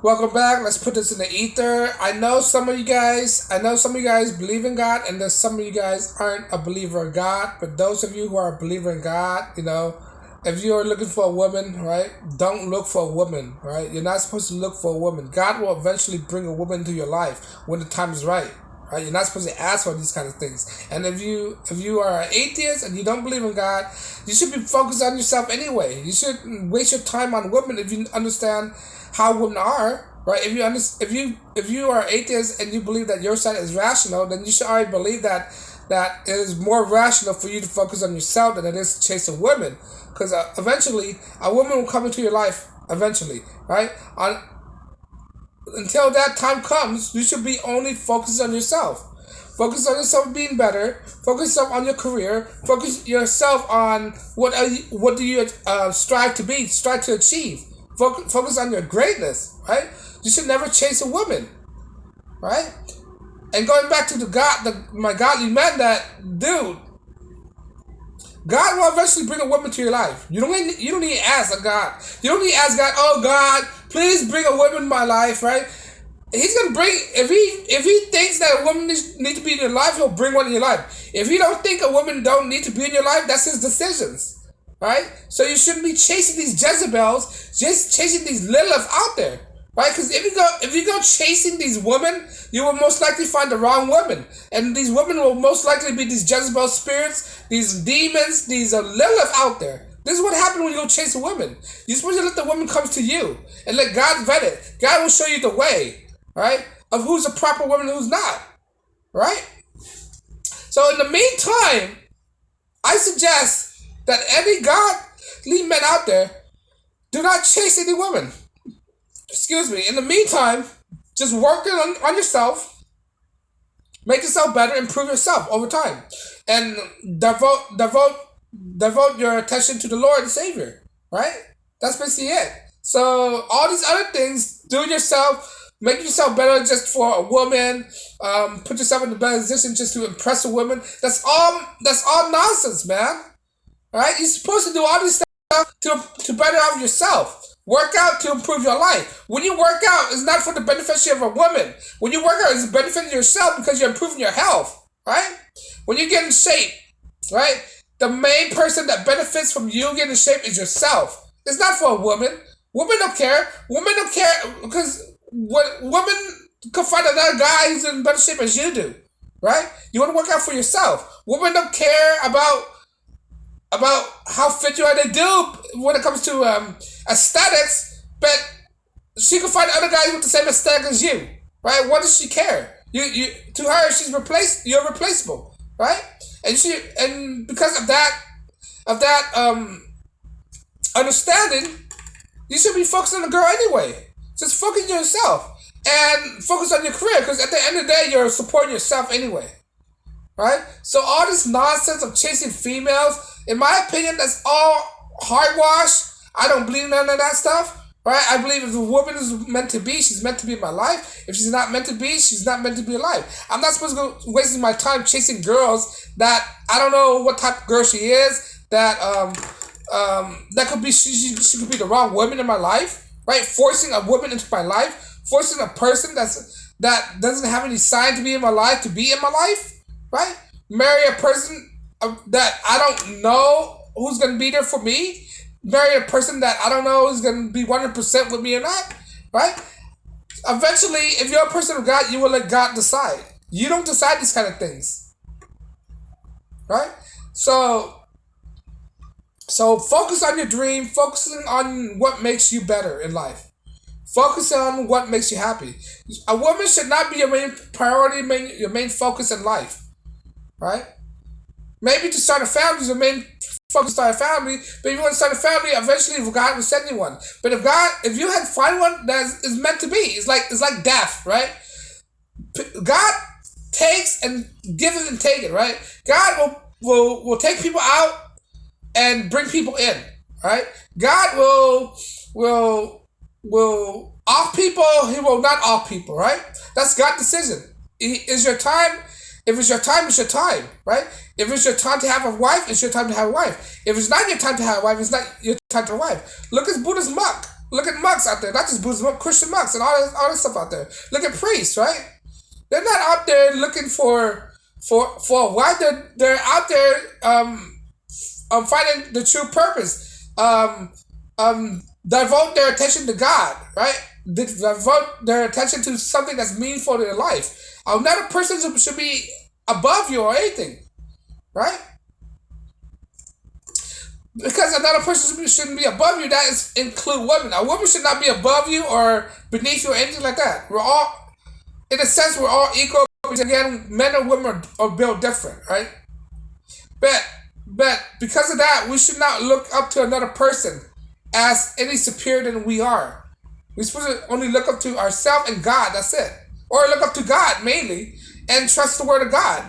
Welcome back. Let's put this in the ether. I know some of you guys believe in God, and there's some of you guys aren't a believer in God. But those of you who are a believer in God, if you're looking for a woman, right, don't look for a woman, right? You're not supposed to look for a woman. God will eventually bring a woman into your life when the time is right. Right? You're not supposed to ask for these kind of things. And if you are an atheist and you don't believe in God, you should be focused on yourself anyway. You shouldn't waste your time on women if you understand how women are. Right? If you are atheist and you believe that your side is rational, then you should already believe that it is more rational for you to focus on yourself than it is chasing women. Because eventually, a woman will come into your life. Eventually, right? Until that time comes, you should be only focused on yourself. Focus on yourself being better. Focus yourself on your career. Focus yourself on what do you strive to be, strive to achieve. Focus on your greatness, right? You should never chase a woman, right? And going back to my godly man, dude, God will eventually bring a woman to your life. You don't need to ask a God. You don't need to ask God, oh God, please bring a woman in my life, right? He's gonna bring if he thinks that a woman needs to be in your life, he'll bring one in your life. If you don't think a woman don't need to be in your life, that's his decisions. Right? So you shouldn't be chasing these Jezebels, just chasing these Lilith out there. Right? Because if you go chasing these women, you will most likely find the wrong woman. And these women will most likely be these Jezebel spirits, these demons, these Lilith out there. This is what happens when you go chase a woman. You're supposed to let the woman come to you and let God vet it. God will show you the way, right? Of who's a proper woman and who's not. Right? So in the meantime, I suggest that any godly men out there do not chase any women. Excuse me. In the meantime, just work on yourself, make yourself better, improve yourself over time, and devote your attention to the Lord and Savior. Right? That's basically it. So all these other things, do it yourself, make yourself better just for a woman, put yourself in the better position just to impress a woman. That's all nonsense, man. All right? You're supposed to do all this stuff to better off yourself. Work out to improve your life. When you work out, it's not for the benefit of a woman. When you work out, it's benefiting yourself because you're improving your health. Right? When you get in shape, right? The main person that benefits from you getting in shape is yourself. It's not for a woman. Women don't care. Women don't care because women can find another guy who's in better shape as you do. Right? You want to work out for yourself. Women don't care about how fit you are. They do when it comes to aesthetics, but she can find other guys with the same aesthetic as you, right? What does she care? You to her, you're replaceable, right? And because of that understanding, you should be focused on the girl anyway. Just focus on yourself and focus on your career, because at the end of the day, you're supporting yourself anyway. Right? So all this nonsense of chasing females, in my opinion, that's all hogwash. I don't believe none of that stuff. Right? I believe if a woman is meant to be, she's meant to be in my life. If she's not meant to be, she's not meant to be alive. I'm not supposed to go wasting my time chasing girls that I don't know what type of girl she is. That could be she could be the wrong woman in my life. Right? Forcing a woman into my life, forcing a person that doesn't have any sign to be in my life to be in my life. Right? Marry a person that I don't know who's going to be there for me. Marry a person that I don't know who's going to be 100% with me or not. Right? Eventually, if you're a person of God, you will let God decide. You don't decide these kind of things. Right? So focus on your dream. Focusing on what makes you better in life. Focus on what makes you happy. A woman should not be your main priority, your main focus in life. Right? Maybe to start a family is your main focus, start a family, but if you want to start a family, eventually God will send you one. But if you had find one that is meant to be, it's like death, right? God takes and gives and takes, right? God will take people out and bring people in, right? God will off people, he will not off people, right? That's God's decision. Is your time. If it's your time, it's your time, right? If it's your time to have a wife, it's your time to have a wife. If it's not your time to have a wife, it's not your time to have a wife. Look at Buddha's monk. Look at monks out there, not just Buddhist, Christian monks and all this stuff out there. Look at priests, right? They're not out there looking for why they're out there finding the true purpose. Devote their attention to God, right? Devote their attention to something that's meaningful in their life. Not a person should be above you or anything, right? Because another person shouldn't be above you. That is include women. A woman should not be above you or beneath you or anything like that. We're all, in a sense, we're all equal. But again, men and women are built different, right? But but because of that, we should not look up to another person as any superior than we are. We're supposed to only look up to ourselves and God. That's it. Or look up to God mainly and trust the word of God.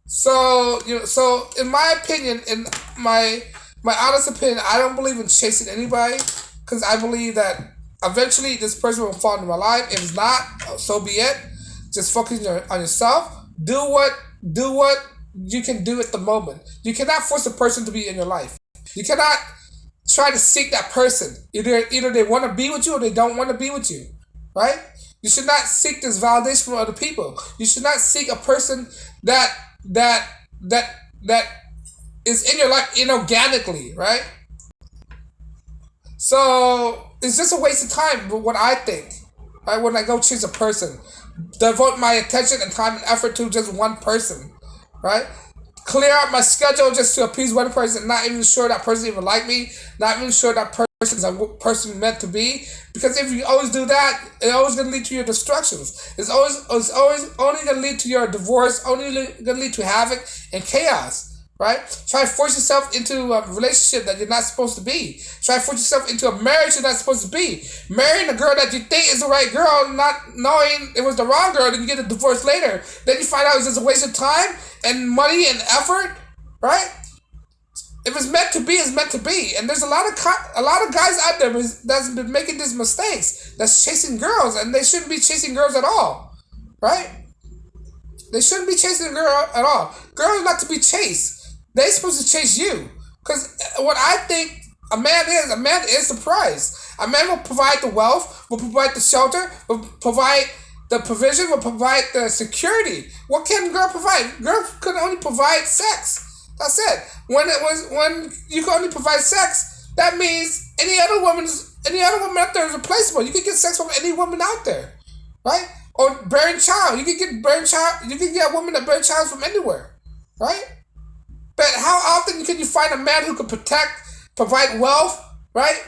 So so in my opinion, in my honest opinion, I don't believe in chasing anybody because I believe that eventually this person will fall into my life. If it's not, so be it. Just focus on yourself. Do what you can do at the moment. You cannot force a person to be in your life. You cannot try to seek that person. Either they want to be with you or they don't want to be with you, right? You should not seek this validation from other people. You should not seek a person that that that that is in your life inorganically, right? So it's just a waste of time. But what I think, right, when I go choose a person, devote my attention and time and effort to just one person, right? Clear out my schedule just to appease one person, not even sure that person even like me, not even sure that person is a person meant to be. Because if you always do that, it's always gonna lead to your destructions. It's always only gonna lead to your divorce, only gonna lead to havoc and chaos. Right? Try to force yourself into a relationship that you're not supposed to be. Try to force yourself into a marriage you're not supposed to be. Marrying a girl that you think is the right girl, not knowing it was the wrong girl, then you get a divorce later. Then you find out it's just a waste of time and money and effort, right? If it's meant to be, it's meant to be. And there's a lot of guys out there that's been making these mistakes. That's chasing girls, and they shouldn't be chasing girls at all, right? They shouldn't be chasing a girl at all. Girls are not to be chased. They're supposed to chase you. Because what I think a man is the prize. A man will provide the wealth, will provide the shelter, will provide the provision, will provide the security. What can a girl provide? Girl can only provide sex. That's it. When you can only provide sex, that means any other woman out there is replaceable. You can get sex from any woman out there, right? Or bearing child. You can get bearing child. You can get a woman that bear child from anywhere, right? But how often can you find a man who can protect, provide wealth, right?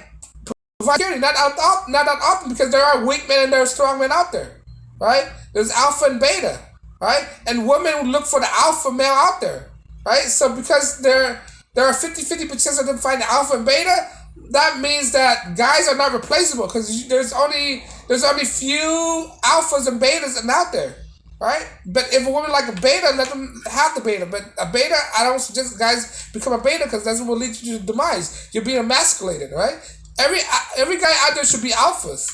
Provide security. Not that often because there are weak men and there are strong men out there, right? There's alpha and beta, right? And women look for the alpha male out there, right? So because there are 50% of them find the alpha and beta, that means that guys are not replaceable because there's only few alphas and betas out there, right? But if a woman like a beta, let them have the beta. But a beta, I don't suggest guys become a beta because that's what will lead to your demise. You're being emasculated, right? Every guy out there should be alphas,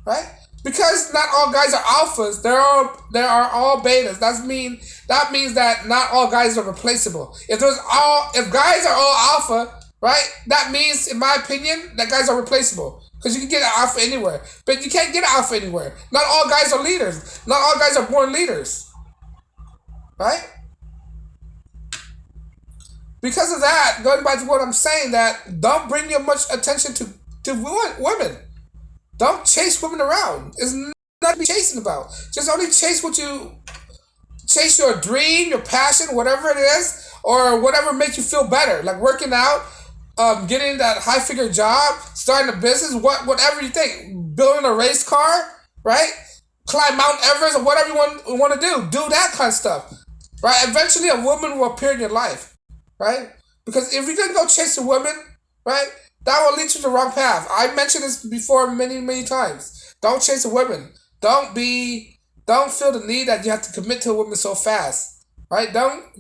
right? Because not all guys are alphas, there are all betas. That means that not all guys are replaceable. If guys are all alpha, right? That means, in my opinion, that guys are replaceable. Because you can get an alpha anywhere. But you can't get an alpha anywhere. Not all guys are leaders. Not all guys are born leaders. Right? Because of that, going back to what I'm saying, that don't bring your much attention to women. Don't chase women around. It's not to be chasing about. Just only chase your dream, your passion, whatever it is, or whatever makes you feel better. Like working out, getting that high figure job, starting a business, whatever you think, building a race car, right? Climb Mount Everest or whatever you want to do. Do that kind of stuff, right? Eventually, a woman will appear in your life, right? Because if you're gonna go chase a woman, right, that will lead you to the wrong path. I mentioned this before many times. Don't chase a woman. Don't feel the need that you have to commit to a woman so fast, right? Don't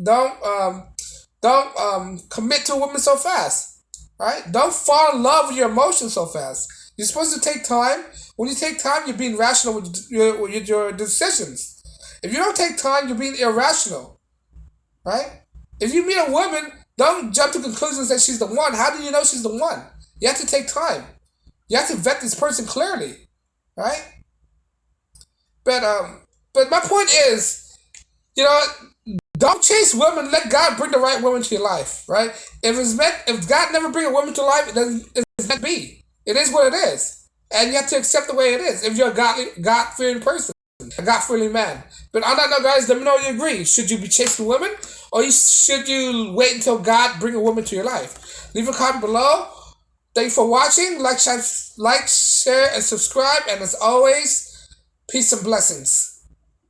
commit to a woman so fast, right? Don't fall in love with your emotions so fast. You're supposed to take time. When you take time, you're being rational with your decisions. If you don't take time, you're being irrational, right? If you meet a woman Don't jump to conclusions that she's the one. How do you know she's the one? You have to take time. You have to vet this person clearly, right? But but my point is, you know, don't chase women. Let God bring the right woman to your life, right? If God never bring a woman to life, it doesn't. It's meant to be. It is what it is, and you have to accept the way it is. If you're a God fearing person, a God fearing man. But on that note, guys, let me know you agree. Should you be chasing women, or should you wait until God bring a woman to your life? Leave a comment below. Thank you for watching. Like, share, and subscribe. And as always, peace and blessings.